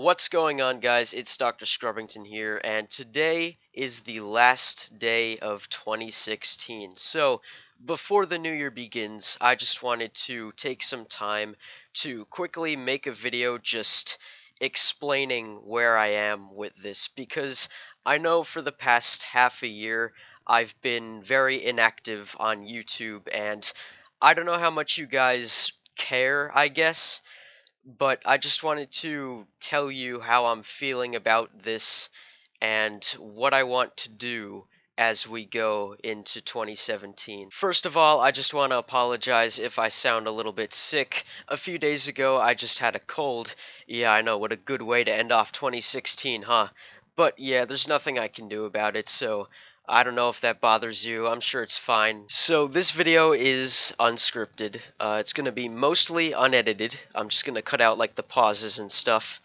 What's going on, guys? It's Dr. Scrubbington here, and today is the last day of 2016. So, before the new year begins, I just wanted to take some time to quickly make a video just explaining where I am with this, because I know for the past half a year I've been very inactive on YouTube, and I don't know how much you guys care, I guess, but I just wanted to tell you how I'm feeling about this and what I want to do as we go into 2017. First of all, I just want to apologize if I sound a little bit sick. A few days ago, I just had a cold. Yeah, I know, what a good way to end off 2016, huh? But yeah, there's nothing I can do about it, so I don't know if that bothers you. I'm sure it's fine. So this video is unscripted. It's going to be mostly unedited. I'm just going to cut out like the pauses and stuff.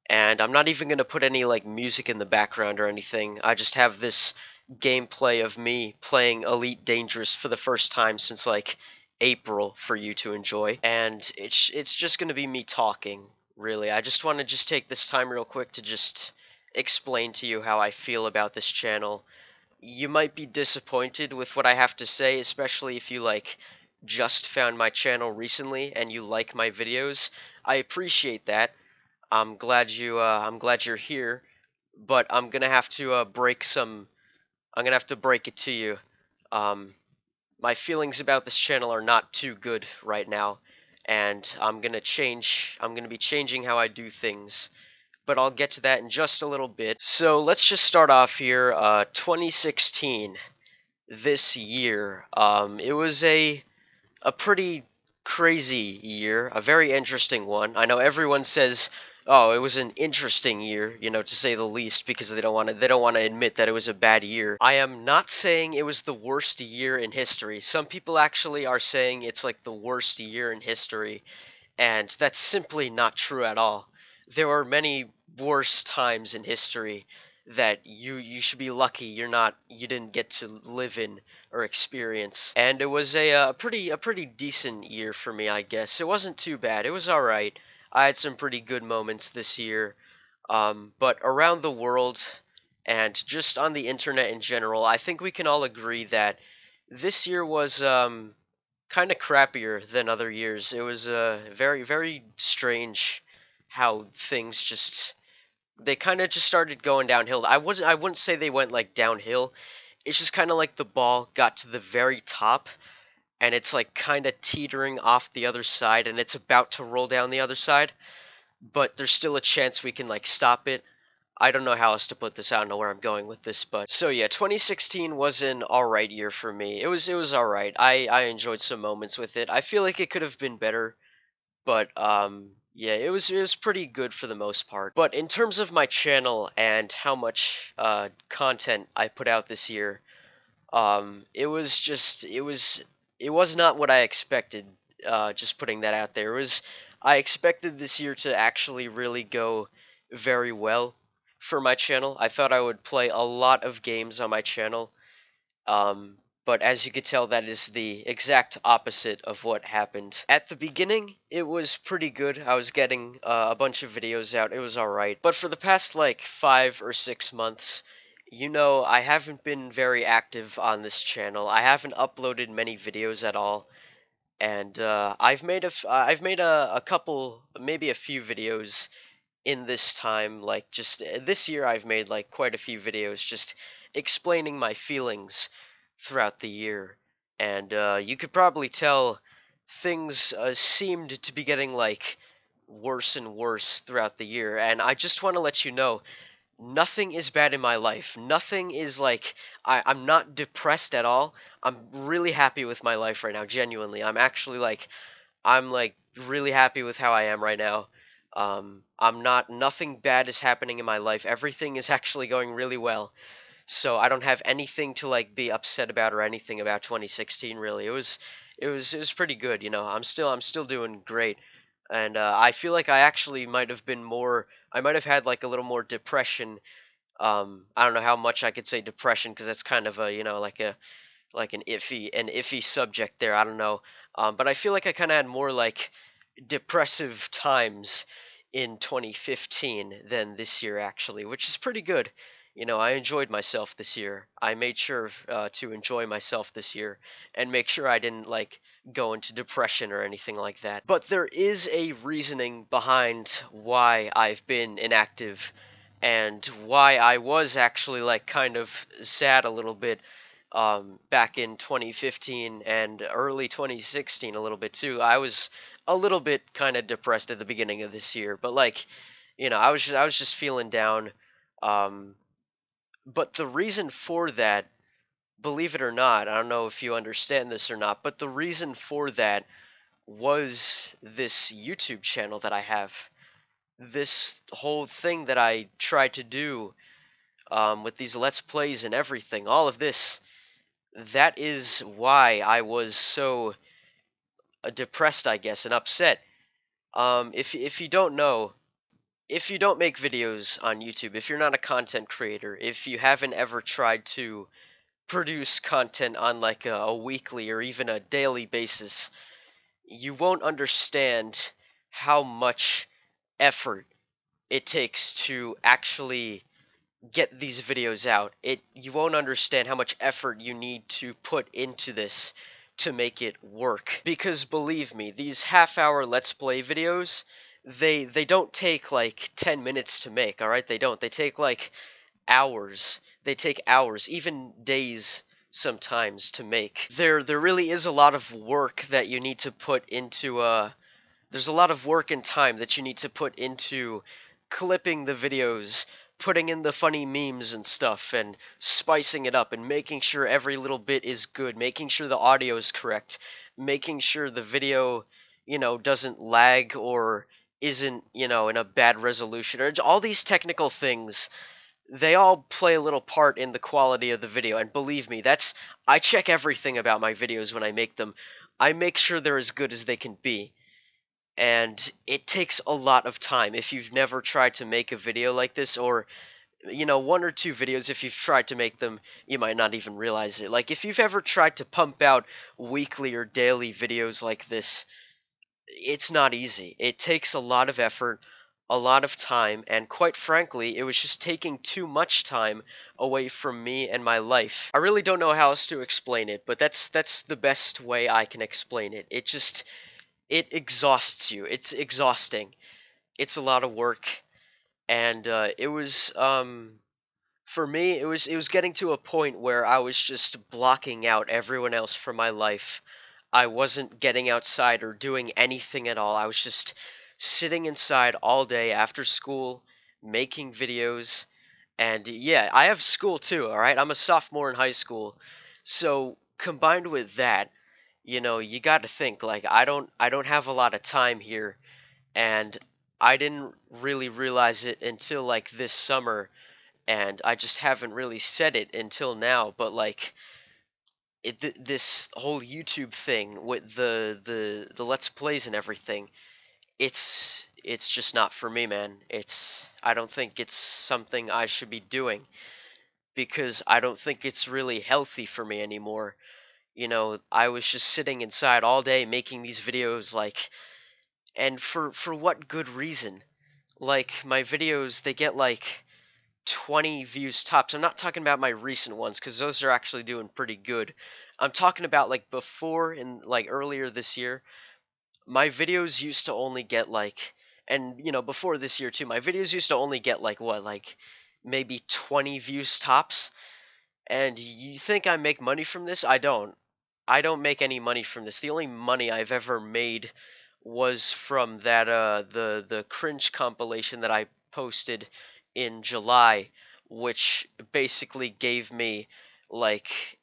And I'm not even going to put any like music in the background or anything. I just have this gameplay of me playing Elite Dangerous for the first time since like April for you to enjoy. And it's just going to be me talking, really. I just want to just take this time real quick to just explain to you how I feel about this channel. You might be disappointed with what I have to say, especially if you like just found my channel recently and you like my videos. I appreciate that. I'm glad you're here, but I'm gonna have to break it to you. Um, my feelings about this channel are not too good right now, and I'm gonna be changing how I do things, but I'll get to that in just a little bit. So let's just start off here. 2016, this year, it was a pretty crazy year, a very interesting one. I know everyone says, "Oh, it was an interesting year," to say the least, because they don't want to admit that it was a bad year. I am not saying it was the worst year in history. Some people actually are saying it's like the worst year in history, and that's simply not true at all. There are many worse times in history that you should be lucky you didn't get to live in or experience. And it was a pretty decent year for me, I guess. It wasn't too bad. It was all right. I had some pretty good moments this year. But around the world and just on the internet in general, I think we can all agree that this year was kind of crappier than other years. It was very strange how things just they kind of just started going downhill. I wouldn't say they went like downhill. It's just kind of like the ball got to the very top and it's like kind of teetering off the other side and it's about to roll down the other side, but there's still a chance we can like stop it. I don't know how else to put this. I don't know where I'm going with this, but so yeah, 2016 was an alright year for me. It was alright. I enjoyed some moments with it. I feel like it could have been better, but yeah, it was pretty good for the most part. But in terms of my channel and how much content I put out this year, it was just it was not what I expected. Just putting that out there, it was I expected this year to actually really go very well for my channel. I thought I would play a lot of games on my channel, um, but as you could tell, that is the exact opposite of what happened. At the beginning, it was pretty good. I was getting a bunch of videos out. It was alright. But for the past like 5 or 6 months, I haven't been very active on this channel. I haven't uploaded many videos at all. And I've made a couple, maybe a few videos in this time. Like just this year, I've made like quite a few videos just explaining my feelings throughout the year, and you could probably tell things seemed to be getting like worse and worse throughout the year. And I just want to let you know, nothing is bad in my life. Nothing is like I'm not depressed at all. I'm really happy with my life right now. Genuinely, I'm like really happy with how I am right now. I'm not. Nothing bad is happening in my life. Everything is actually going really well. So I don't have anything to like be upset about or anything about 2016 really. It was pretty good, I'm still doing great. And I feel like I actually might have been more I might have had like a little more depression. I don't know how much I could say depression because that's kind of a, like an iffy subject there. I don't know. But I feel like I kind of had more like depressive times in 2015 than this year actually, which is pretty good. I enjoyed myself this year. I made sure to enjoy myself this year and make sure I didn't like go into depression or anything like that. But there is a reasoning behind why I've been inactive and why I was actually like kind of sad a little bit back in 2015 and early 2016 a little bit too. I was a little bit kind of depressed at the beginning of this year, but like, I was just feeling down. Um, but the reason for that, believe it or not, I don't know if you understand this or not, but the reason for that was this YouTube channel that I have. This whole thing that I tried to do with these Let's Plays and everything, all of this, that is why I was so depressed, I guess, and upset. If you don't know, if you don't make videos on YouTube, if you're not a content creator, if you haven't ever tried to produce content on like a weekly or even a daily basis, you won't understand how much effort it takes to actually get these videos out. You won't understand how much effort you need to put into this to make it work. Because believe me, these half-hour Let's Play videos, they don't take like 10 minutes to make, all right? They don't. They take like hours. They take hours, even days sometimes to make. There really is a lot of work that you need to put into there's a lot of work and time that you need to put into clipping the videos, putting in the funny memes and stuff, and spicing it up, and making sure every little bit is good, making sure the audio is correct, making sure the video, doesn't lag or isn't, in a bad resolution, or all these technical things. They all play a little part in the quality of the video, and believe me, I check everything about my videos when I make them. I make sure they're as good as they can be, and it takes a lot of time. If you've never tried to make a video like this, or one or two videos, if you've tried to make them, you might not even realize it. Like, if you've ever tried to pump out weekly or daily videos like this, it's not easy. It takes a lot of effort, a lot of time, and quite frankly, it was just taking too much time away from me and my life. I really don't know how else to explain it, but that's the best way I can explain it. It exhausts you. It's exhausting. It's a lot of work, and it was for me, it was getting to a point where I was just blocking out everyone else from my life. I wasn't getting outside or doing anything at all. I was just sitting inside all day after school, making videos. And yeah, I have school too, all right? I'm a sophomore in high school. So combined with that, you got to think like I don't have a lot of time here, and I didn't really realize it until like this summer, and I just haven't really said it until now, but like this whole YouTube thing with the Let's Plays and everything, it's just not for me, man. I don't think it's something I should be doing because I don't think it's really healthy for me anymore. I was just sitting inside all day making these videos like, and for what good reason? Like, my videos, they get like 20 views tops. I'm not talking about my recent ones because those are actually doing pretty good. I'm talking about like before, in like earlier this year, my videos used to only get like, and before this year too, my videos used to only get like what, like maybe 20 views tops. And you think I make money from this? I don't. I don't make any money from this. The only money I've ever made was from that the cringe compilation that I posted in July, which basically gave me like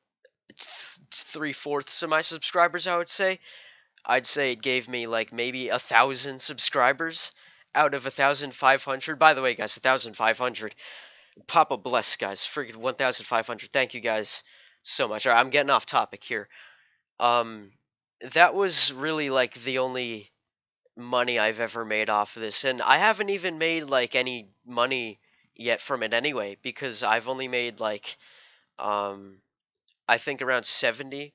three-fourths of my subscribers, I would say. I'd say it gave me like maybe 1,000 subscribers out of 1,500. By the way, guys, 1,500. Papa bless, guys. Friggin' 1,500. Thank you guys so much. All right, I'm getting off topic here. Um, that was really like the only money I've ever made off of this, and I haven't even made like any money yet from it anyway, because I've only made like um I think around $70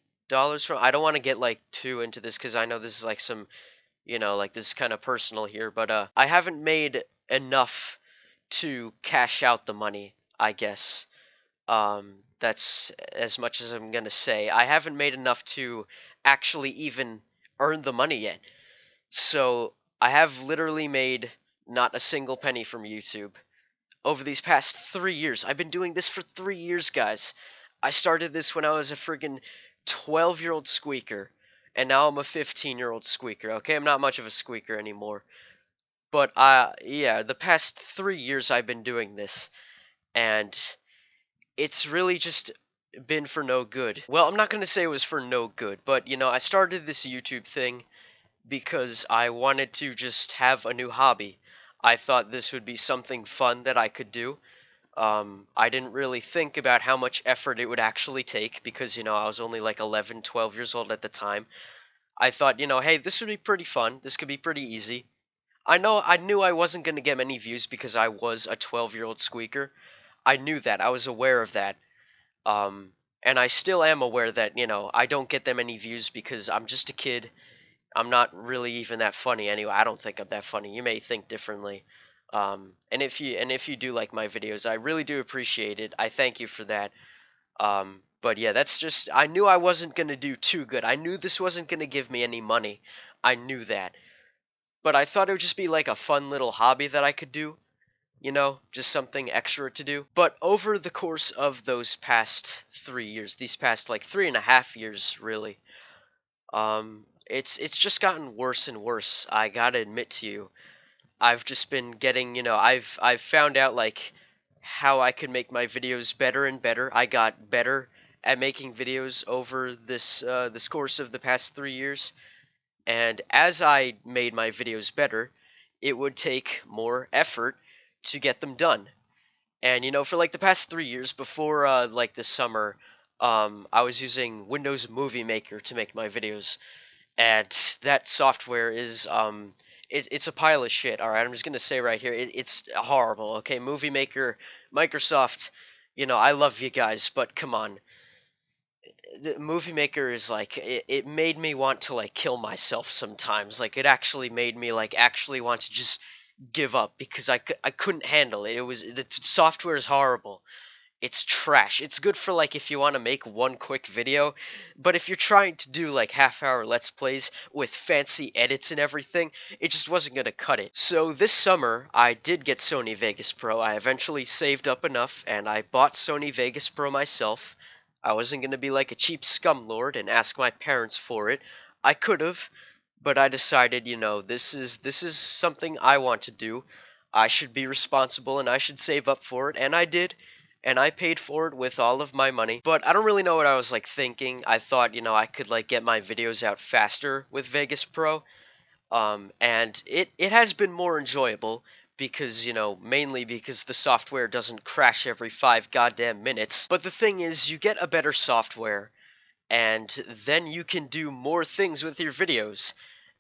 from. I don't want to get like too into this because I know this is like some like this is kind of personal here, but I haven't made enough to cash out the money, I guess. That's as much as I'm gonna say. I haven't made enough to actually even earn the money yet. So I have literally made not a single penny from YouTube over these past 3 years. I've been doing this for 3 years, guys. I started this when I was a friggin' 12-year-old squeaker, and now I'm a 15-year-old squeaker. Okay, I'm not much of a squeaker anymore. But yeah, the past 3 years I've been doing this, and it's really just been for no good. Well, I'm not gonna say it was for no good, but I started this YouTube thing because I wanted to just have a new hobby. I thought this would be something fun that I could do. I didn't really think about how much effort it would actually take because, I was only like 11, 12 years old at the time. I thought, hey, this would be pretty fun. This could be pretty easy. I knew I wasn't going to get many views because I was a 12-year-old squeaker. I knew that. I was aware of that. Um, and I still am aware that, I don't get that many views because I'm just a kid. I'm not really even that funny anyway. I don't think I'm that funny. You may think differently. And if you do like my videos, I really do appreciate it. I thank you for that. But yeah, that's just I knew I wasn't gonna do too good. I knew this wasn't gonna give me any money. I knew that. But I thought it would just be like a fun little hobby that I could do, just something extra to do. But over the course of those past 3 years, these past like 3.5 years really, it's just gotten worse and worse. I gotta admit to you. I've just been getting, I've found out like how I could make my videos better and better. I got better at making videos over this course of the past 3 years, and as I made my videos better, it would take more effort to get them done. And for like the past 3 years before like this summer, I was using Windows Movie Maker to make my videos, and that software is it's a pile of shit. All right, I'm just gonna say right here, it's horrible. Okay, Movie Maker, Microsoft, I love you guys, but come on, the Movie Maker is like it made me want to like kill myself sometimes. Like it actually made me like actually want to just give up because I couldn't handle it. It was the software is horrible. It's trash. It's good for like if you want to make one quick video, but if you're trying to do like half-hour let's plays with fancy edits and everything, it just wasn't going to cut it. So this summer, I did get Sony Vegas Pro. I eventually saved up enough and I bought Sony Vegas Pro myself. I wasn't going to be like a cheap scumlord and ask my parents for it. I could have, but I decided, this is something I want to do. I should be responsible and I should save up for it, and I did, and I paid for it with all of my money. But I don't really know what I was like thinking. I thought, I could like get my videos out faster with Vegas Pro. And it has been more enjoyable because, mainly because the software doesn't crash every 5 goddamn minutes. But the thing is, you get a better software, and then you can do more things with your videos.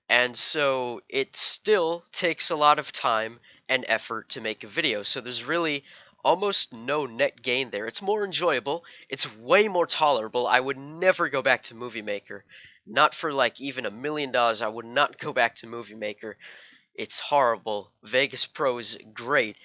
And so it still takes a lot of time and effort to make a video. So there's really almost no net gain there. It's more enjoyable. It's way more tolerable. I would never go back to Movie Maker. Not for like even $1 million. I would not go back to Movie Maker. It's horrible. Vegas Pro is great.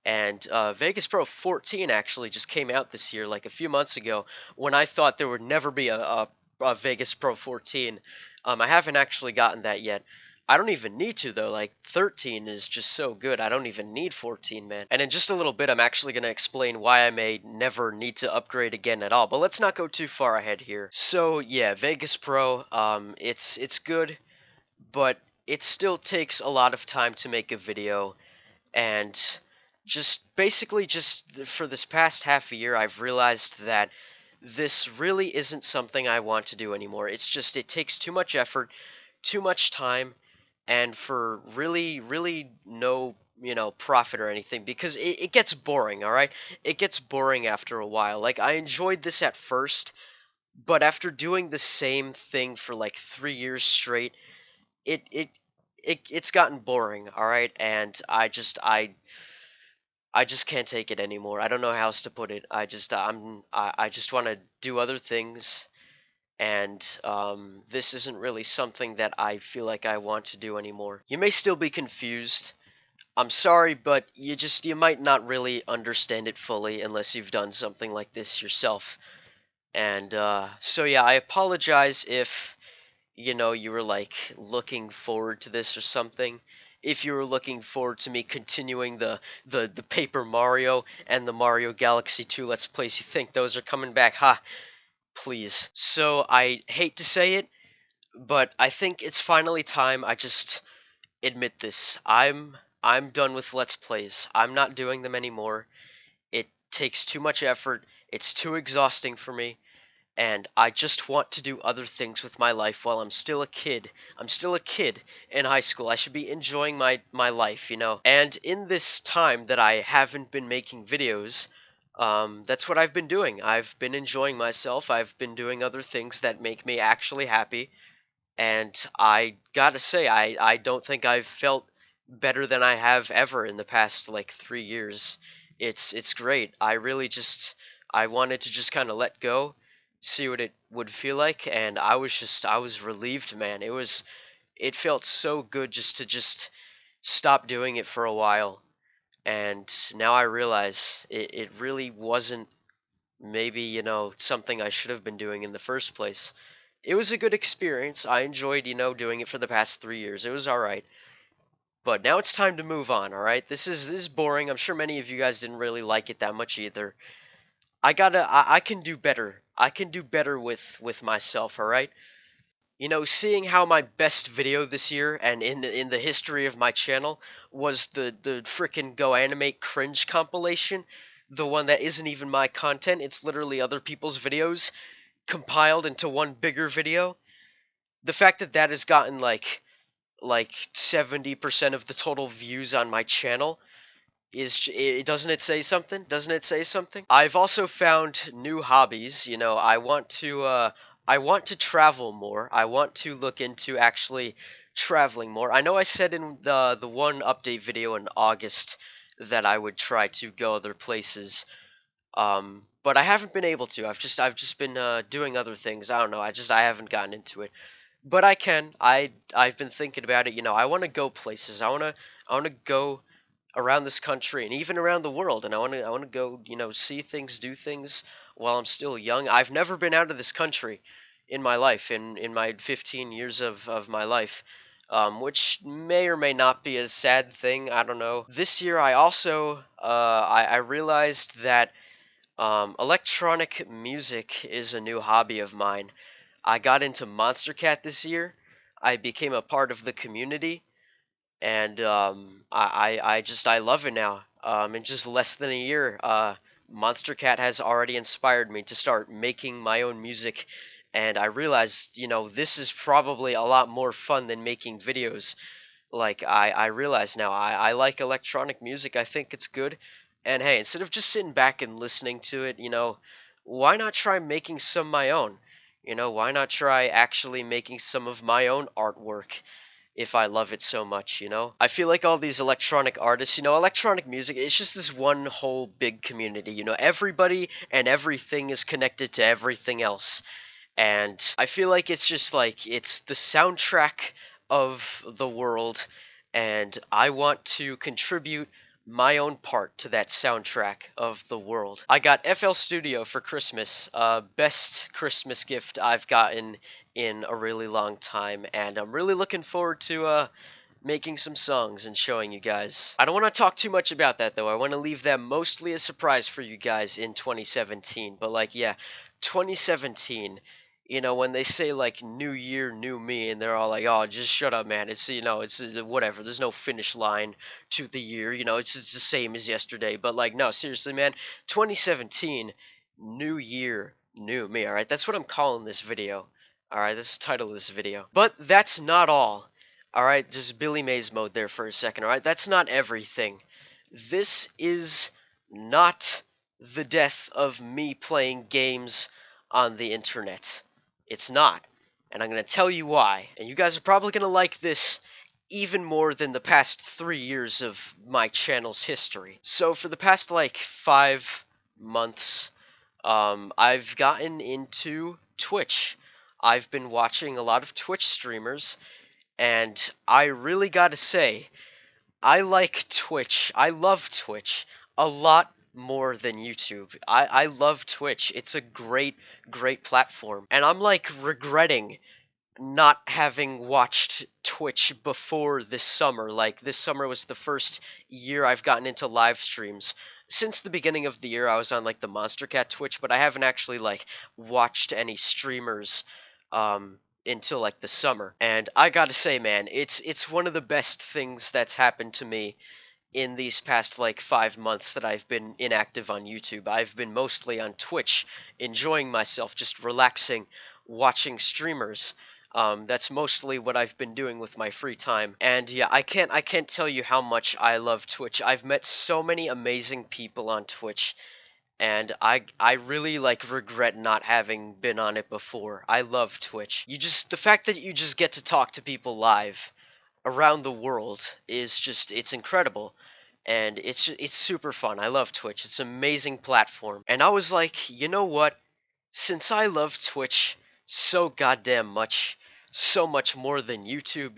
And Vegas Pro 14 actually just came out this year, like a few months ago, when I thought there would never be a Vegas Pro 14. I haven't actually gotten that yet. I don't even need to though. Like 13 is just so good. I don't even need 14, man. And in just a little bit, I'm actually going to explain why I may never need to upgrade again at all. But let's not go too far ahead here. So yeah, Vegas Pro, it's good, but it still takes a lot of time to make a video, and just basically just for this past half a year I've realized that this really isn't something I want to do anymore. It's just it takes too much effort, too much time, and for really really no profit or anything, because it gets boring. All right, it gets boring after a while. Like I enjoyed this at first, but after doing the same thing for like 3 years straight, it it it's gotten boring, all right, and I just can't take it anymore. I don't know how else to put it. I just want to do other things, and this isn't really something that I feel like I want to do anymore. You may still be confused. I'm sorry, but you might not really understand it fully unless you've done something like this yourself. And so yeah, I apologize if you were like looking forward to this or something. If you were looking forward to me continuing the Paper Mario and the Mario Galaxy 2 Let's Plays, you think those are coming back? Ha, please. So I hate to say it, but I think it's finally time I just admit this. I'm done with Let's Plays. I'm not doing them anymore. It takes too much effort. It's too exhausting for me, and I just want to do other things with my life while I'm still a kid. I'm still a kid in high school. I should be enjoying my life. And in this time that I haven't been making videos, that's what I've been doing. I've been enjoying myself. I've been doing other things that make me actually happy. And I gotta say, I don't think I've felt better than I have ever in the past like 3 years. It's great. I wanted to just kind of let go, see what it would feel like, and I was relieved, man. It felt so good just stop doing it for a while. And now I realize it really wasn't maybe, something I should have been doing in the first place. It was a good experience. I enjoyed, doing it for the past 3 years. It was all right. But now it's time to move on, all right? This is boring. I'm sure many of you guys didn't really like it that much either. I can do better. I can do better with myself, all right? Seeing how my best video this year and in the history of my channel was the frickin' Go Animate cringe compilation, the one that isn't even my content. It's literally other people's videos compiled into one bigger video. The fact that that has gotten like 70% of the total views on my channel doesn't it say something? Doesn't it say something? I've also found new hobbies. I want to travel more. I want to look into actually traveling more. I know I said in the one update video in August that I would try to go other places. But I haven't been able to. I've just been doing other things. I don't know. I haven't gotten into it. But I can. I've been thinking about it. I want to go places. I want to go around this country and even around the world. And I want to go. See things, do things while I'm still young. I've never been out of this country in my life. In my 15 years of my life. Which may or may not be a sad thing. I don't know. This year, I also I realized that electronic music is a new hobby of mine. I got into Monster Cat this year. I became a part of the community, and I love it now. In just less than a year, Monster Cat has already inspired me to start making my own music, and I realized, this is probably a lot more fun than making videos. Like I realize now I like electronic music. I think it's good. And hey, instead of just sitting back and listening to it, why not try making some of my own? Why not try actually making some of my own artwork if I love it so much? I feel like all these electronic artists, electronic music, it's just this one whole big community. Everybody and everything is connected to everything else. And I feel like it's just like it's the soundtrack of the world, and I want to contribute my own part to that soundtrack of the world. I got FL Studio for Christmas, best Christmas gift I've gotten in a really long time, and I'm really looking forward to making some songs and showing you guys. I don't want to talk too much about that though. I want to leave that mostly a surprise for you guys in 2017. But like, yeah, 2017. When they say like new year, new me, and they're all like, "Oh, just shut up, man. It's whatever. There's no finish line to the year. It's the same as yesterday." But like, no, seriously, man. 2017, new year, new me. All right, that's what I'm calling this video. All right, that's the title of this video. But that's not all. All right, just Billy Mays mode there for a second. All right, that's not everything. This is not the death of me playing games on the internet. It's not. And I'm going to tell you why. And you guys are probably going to like this even more than the past 3 years of my channel's history. So for the past like 5 months, I've gotten into Twitch. I've been watching a lot of Twitch streamers, and I really gotta say, I like Twitch. I love Twitch a lot more than YouTube. I love Twitch. It's a great, great platform. And I'm like regretting not having watched Twitch before this summer. Like, this summer was the first year I've gotten into live streams. Since the beginning of the year, I was on like the Monster Cat Twitch, but I haven't actually like watched any streamers until like the summer. And I gotta say, man, it's one of the best things that's happened to me in these past like 5 months that I've been inactive on YouTube. I've been mostly on Twitch, enjoying myself, just relaxing, watching streamers. That's mostly what I've been doing with my free time. And yeah, I can't tell you how much I love Twitch. I've met so many amazing people on Twitch, and I really like regret not having been on it before. I love Twitch. The fact that you just get to talk to people live around the world is just, it's incredible, and it's super fun. I love Twitch. It's an amazing platform. And I was like, you know what? Since I love Twitch so goddamn much, so much more than YouTube,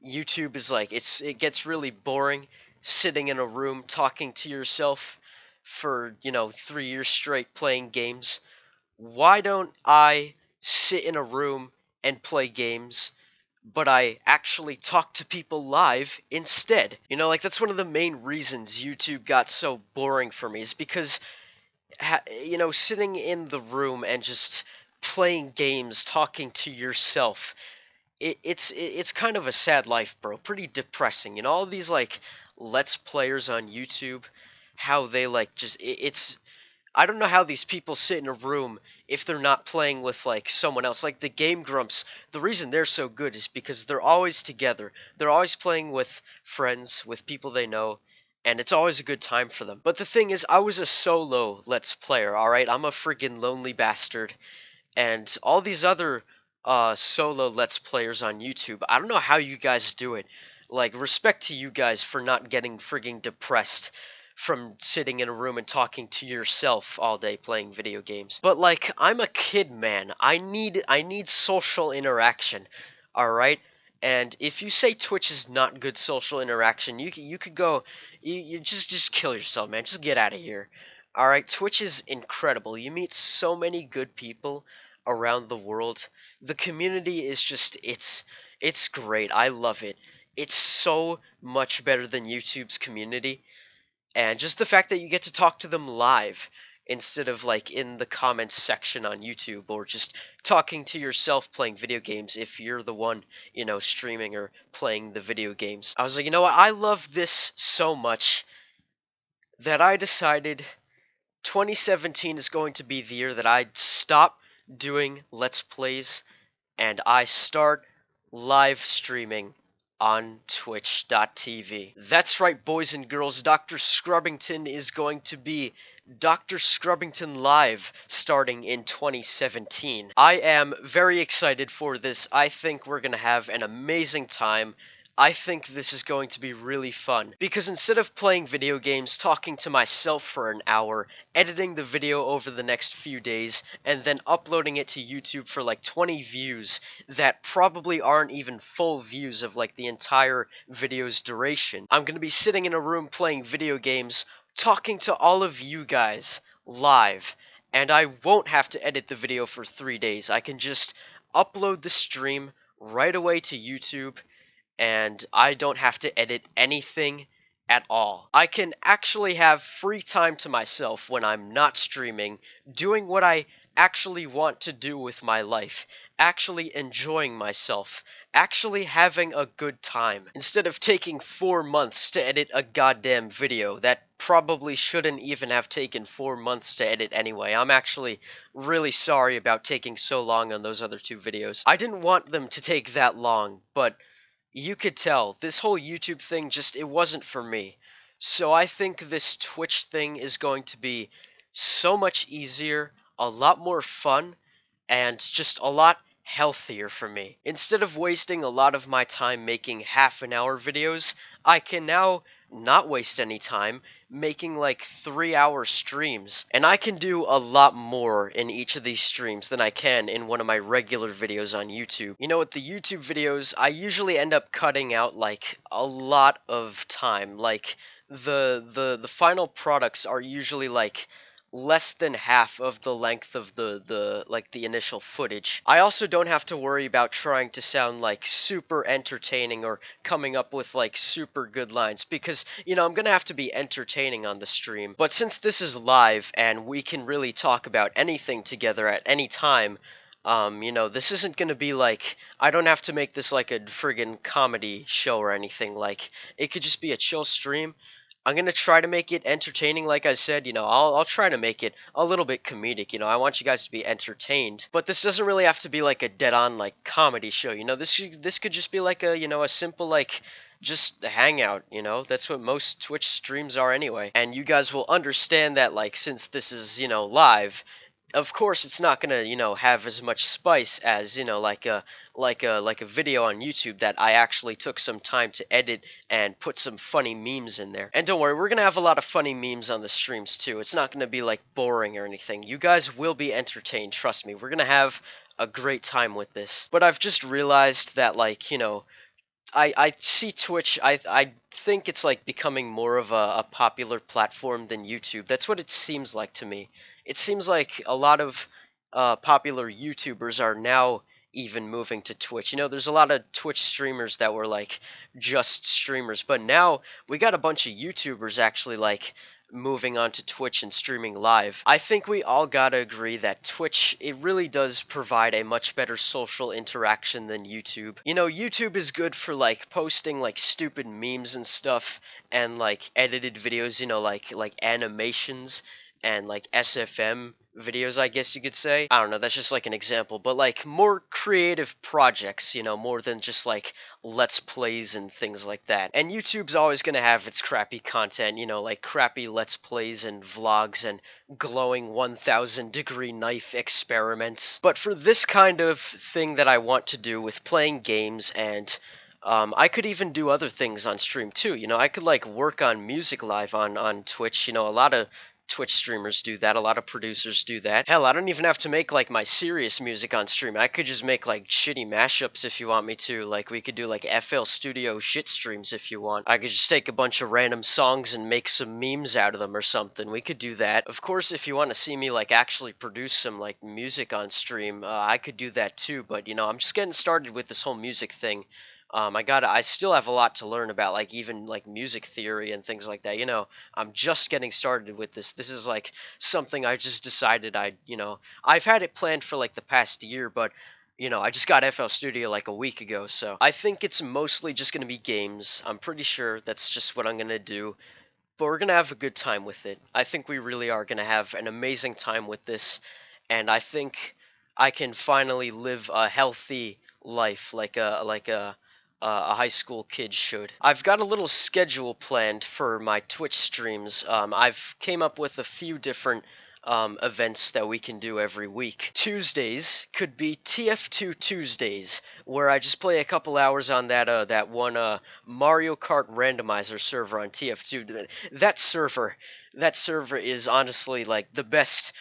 YouTube is like, it gets really boring sitting in a room talking to yourself for, 3 years straight playing games. Why don't I sit in a room and play games, but I actually talk to people live instead? Like, that's one of the main reasons YouTube got so boring for me, is because sitting in the room and just playing games, talking to yourself, it's kind of a sad life, bro. Pretty depressing. All these like let's players on YouTube, how they like just it's I don't know how these people sit in a room if they're not playing with like someone else. Like the Game Grumps, the reason they're so good is because they're always together. They're always playing with friends, with people they know, and it's always a good time for them. But the thing is, I was a solo Let's Player, alright? I'm a friggin' lonely bastard. And all these other solo Let's Players on YouTube, I don't know how you guys do it. Like, respect to you guys for not getting frigging depressed from sitting in a room and talking to yourself all day playing video games. But like, I'm a kid, man. I need social interaction. All right? And if you say Twitch is not good social interaction, you could go you just kill yourself, man. Just get out of here. All right? Twitch is incredible. You meet so many good people around the world. The community is just it's great. I love it. It's so much better than YouTube's community, and just the fact that you get to talk to them live instead of like in the comments section on YouTube, or just talking to yourself playing video games if you're the one, streaming or playing the video games. I was like, you know what? I love this so much that I decided 2017 is going to be the year that I stop doing Let's Plays and I start live streaming on twitch.tv. That's right, boys and girls, Dr. Scrubbington is going to be Dr. Scrubbington Live starting in 2017. I am very excited for this. I think we're going to have an amazing time. I think this is going to be really fun, because instead of playing video games, talking to myself for an hour, editing the video over the next few days, and then uploading it to YouTube for like 20 views that probably aren't even full views of like the entire video's duration, I'm going to be sitting in a room playing video games, talking to all of you guys live, and I won't have to edit the video for 3 days. I can just upload the stream right away to YouTube, and I don't have to edit anything at all. I can actually have free time to myself when I'm not streaming, doing what I actually want to do with my life, actually enjoying myself, actually having a good time, instead of taking 4 months to edit a goddamn video that probably shouldn't even have taken 4 months to edit anyway. I'm actually really sorry about taking so long on those other 2 videos. I didn't want them to take that long, but you could tell this whole YouTube thing just, it wasn't for me. So I think this Twitch thing is going to be so much easier, a lot more fun, and just a lot healthier for me. Instead of wasting a lot of my time making half-an-hour videos, I can now not waste any time making like 3-hour streams. And I can do a lot more in each of these streams than I can in one of my regular videos on YouTube. You know, with the YouTube videos, I usually end up cutting out like a lot of time. Like the final products are usually like less than half of the length of the initial footage. I also don't have to worry about trying to sound like super entertaining or coming up with like super good lines because I'm going to have to be entertaining on the stream. But since this is live and we can really talk about anything together at any time, this isn't going to be like, I don't have to make this like a friggin' comedy show or anything. Like, it could just be a chill stream. I'm gonna try to make it entertaining, like I said. I'll try to make it a little bit comedic. I want you guys to be entertained, but this doesn't really have to be like a dead-on like comedy show. This could just be like a simple like just a hangout. That's what most Twitch streams are anyway. And you guys will understand that like since this is live, of course it's not gonna have as much spice as like a video on YouTube that I actually took some time to edit and put some funny memes in there. And don't worry, we're gonna have a lot of funny memes on the streams too. It's not gonna be like boring or anything. You guys will be entertained, trust me. We're gonna have a great time with this. But I've just realized that like I see Twitch. I think it's like becoming more of a popular platform than YouTube. That's what it seems like to me. It seems like a lot of popular YouTubers are now even moving to Twitch. There's a lot of Twitch streamers that were like just streamers, but now we got a bunch of YouTubers actually like moving on to Twitch and streaming live. I think we all gotta agree that Twitch, it really does provide a much better social interaction than YouTube. YouTube is good for like posting like stupid memes and stuff and like edited videos, like animations and like SFM videos, I guess you could say. I don't know, that's just like an example, but like more creative projects, more than just like let's plays and things like that. And YouTube's always going to have its crappy content, like crappy let's plays and vlogs and glowing 1000 degree knife experiments. But for this kind of thing that I want to do with playing games and I could even do other things on stream too. I could like work on music live on Twitch. A lot of Twitch streamers do that. A lot of producers do that. Hell, I don't even have to make like my serious music on stream. I could just make like shitty mashups if you want me to. Like we could do like FL Studio shit streams if you want. I could just take a bunch of random songs and make some memes out of them or something. We could do that. Of course, if you want to see me like actually produce some like music on stream, I could do that too. But I'm just getting started with this whole music thing. I still have a lot to learn about like even like music theory and things like that. I'm just getting started with this. This is like something I just decided I've had it planned for like the past year, but I just got FL Studio like a week ago, so I think it's mostly just going to be games. I'm pretty sure that's just what I'm going to do, but we're going to have a good time with it. I think we really are going to have an amazing time with this, and I think I can finally live a healthy life like a high school kid should. I've got a little schedule planned for my Twitch streams. I've came up with a few different events that we can do every week. Tuesdays could be TF2 Tuesdays, where I just play a couple hours on that one Mario Kart randomizer server on TF2. That server is honestly like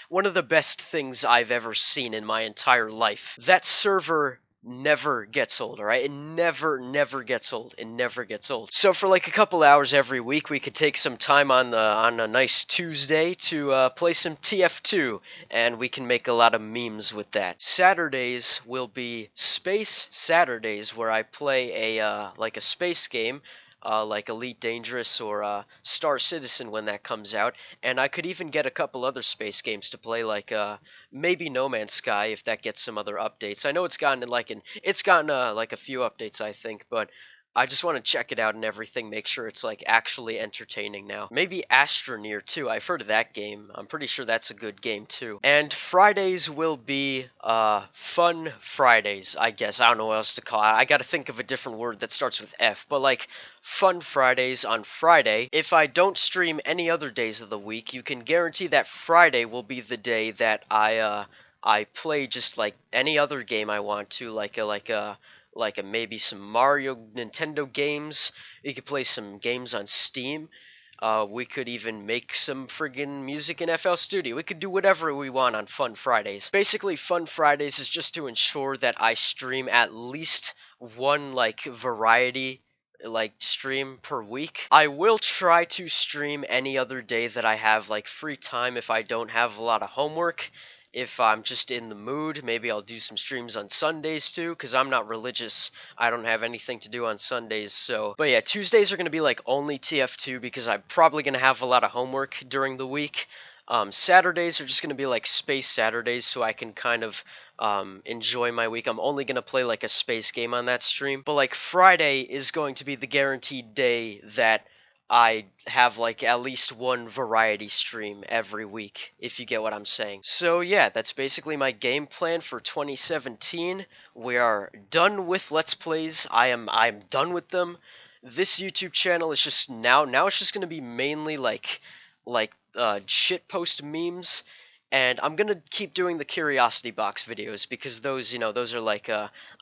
one of the best things I've ever seen in my entire life. That server never gets old, all right? It never gets old. It never gets old. So for like a couple hours every week, we could take some time on a nice Tuesday to play some TF2, and we can make a lot of memes with that. Saturdays will be Space Saturdays, where I play a space game. Like Elite Dangerous or Star Citizen when that comes out, and I could even get a couple other space games to play, like maybe No Man's Sky if that gets some other updates. I know it's gotten like a few updates, I think, but I just want to check it out and everything, make sure it's like actually entertaining now. Maybe Astroneer too. I've heard of that game. I'm pretty sure that's a good game too. And Fridays will be fun Fridays, I guess. I don't know what else to call it. I got to think of a different word that starts with F, but like Fun Fridays on Friday. If I don't stream any other days of the week, you can guarantee that Friday will be the day that I play just like any other game I want to, like maybe some Mario Nintendo games. We could play some games on Steam. We could even make some friggin' music in FL Studio. We could do whatever we want on Fun Fridays. Basically, Fun Fridays is just to ensure that I stream at least one, like, variety, like, stream per week. I will try to stream any other day that I have, like, free time if I don't have a lot of homework. If I'm just in the mood, maybe I'll do some streams on Sundays too, because I'm not religious. I don't have anything to do on Sundays, so. But yeah, Tuesdays are going to be like only TF2 because I'm probably going to have a lot of homework during the week. Saturdays are just going to be like Space Saturdays, so I can kind of enjoy my week. I'm only going to play like a space game on that stream. But like Friday is going to be the guaranteed day that I have like at least one variety stream every week, if you get what I'm saying. So yeah, that's basically my game plan for 2017. We are done with Let's Plays. I'm done with them. This YouTube channel is just now it's just gonna be mainly like shitpost memes. And I'm gonna keep doing the curiosity box videos because those, those are like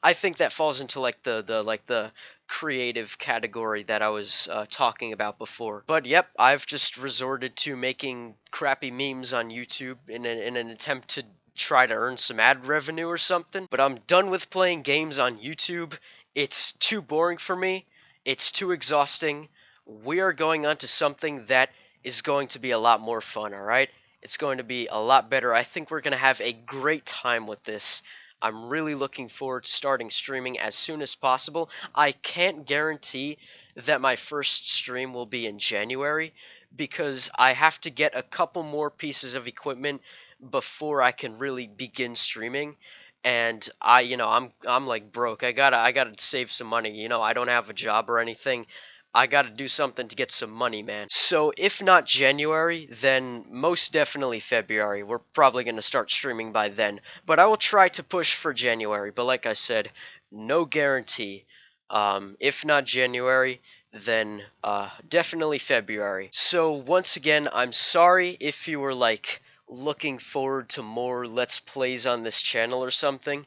I think that falls into like the creative category that I was talking about before. But yep, I've just resorted to making crappy memes on YouTube in an attempt to try to earn some ad revenue or something. But I'm done with playing games on YouTube. It's too boring for me. It's too exhausting. We are going on to something that is going to be a lot more fun, alright? It's going to be a lot better. I think we're going to have a great time with this. I'm really looking forward to starting streaming as soon as possible. I can't guarantee that my first stream will be in January because I have to get a couple more pieces of equipment before I can really begin streaming. And I'm like broke. I gotta save some money. I don't have a job or anything. I gotta do something to get some money, man. So if not January, then most definitely February. We're probably gonna start streaming by then. But I will try to push for January. But like I said, no guarantee. If not January, then definitely February. So once again, I'm sorry if you were like looking forward to more Let's Plays on this channel or something.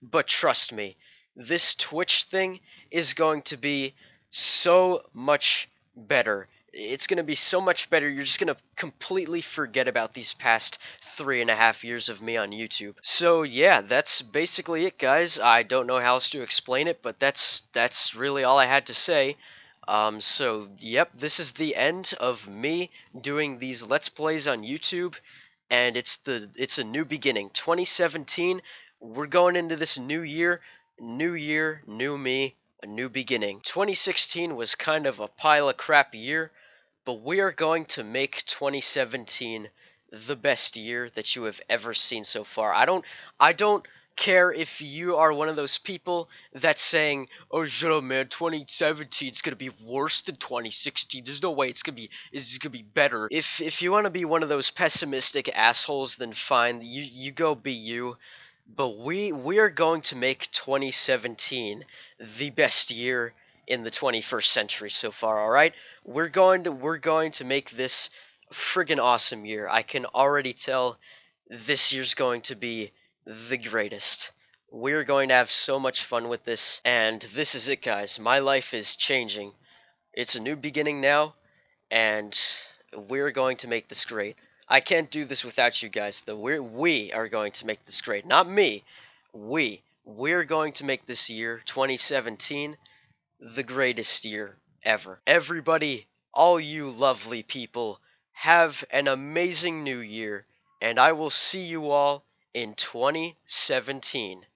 But trust me, this Twitch thing is going to be so much better. It's going to be so much better. You're just going to completely forget about these past 3.5 years of me on YouTube. So yeah, that's basically it, guys. I don't know how else to explain it, but that's really all I had to say. So yep, this is the end of me doing these Let's Plays on YouTube, and it's a new beginning. 2017, we're going into this new year, new me, a new beginning. 2016 was kind of a pile of crap year, but we are going to make 2017 the best year that you have ever seen so far. I don't care if you are one of those people that's saying, "Oh, shut up, man. 2017 is gonna be worse than 2016. There's no way it's gonna be better." If you want to be one of those pessimistic assholes, then fine. You go be you. But we are going to make 2017 the best year in the 21st century so far, all right? We're going to make this friggin' awesome year. I can already tell this year's going to be the greatest. We're going to have so much fun with this, and this is it, guys. My life is changing. It's a new beginning now, and we're going to make this great. I can't do this without you guys, though. We are going to make this great. Not me. We're going to make this year, 2017, the greatest year ever. Everybody, all you lovely people, have an amazing new year, and I will see you all in 2017.